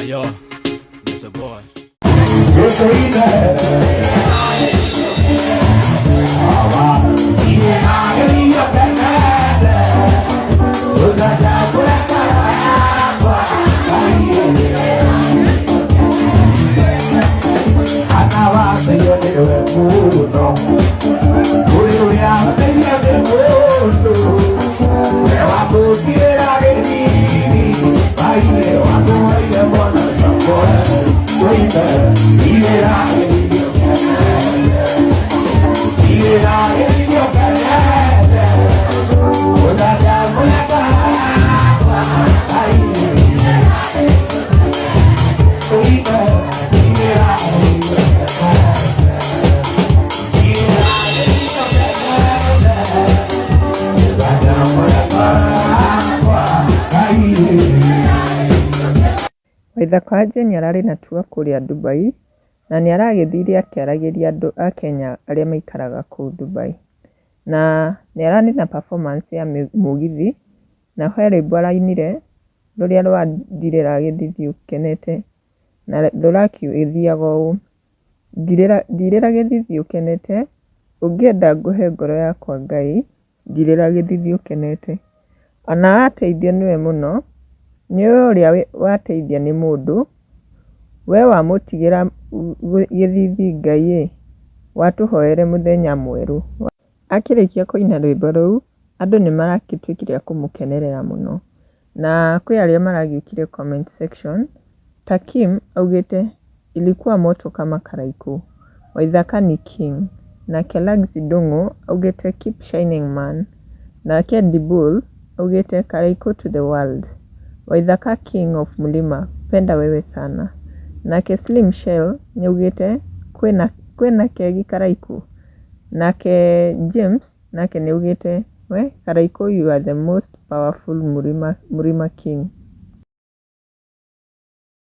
Yo, there's a boy. Waithaka wa Jane ararĩ na tour kũrĩa Dubai na nĩ aragĩthire akĩaragĩria andũ a Kenya arĩa maikaraga kũu Dubai, na nĩ ararĩ na performance ya mũgithi na he rwĩmbo arainire rũrĩa rwa ndirĩra gĩthithi ũkenete na rũragĩthiaga ũũ: ndirĩra gĩthithi ũkenete, ũngĩenda ngũhe ngoro yakwa Ngai, ndirĩra gĩthithi ũkenete. Ona ateithio nĩwe mũno, nĩwe ũrĩa wateithia nĩ mũndũ, we wamũtigĩra gĩthithi Ngai watũhoere mũthenya mwerũ. Akĩrĩkia kũina rwĩmbo rũu, andũ nĩ maragĩtuĩkire a kũmũkenerera mũno, na kwĩ arĩa maragĩũkire comment section ta Kim augĩte ilikuwa moto kama Karaiko, Waithaka ni king, nake Lagzi Ndung'u augĩte keep shining man, nake Dibul augĩte Karaiko to the world, Waithaka king of Mlima, penda wewe sana, nake Slim Shell nĩaugĩte kwĩna kegi Karaiko, nake James nake nĩaugĩte we Karaiko you are the most powerful Mlima king.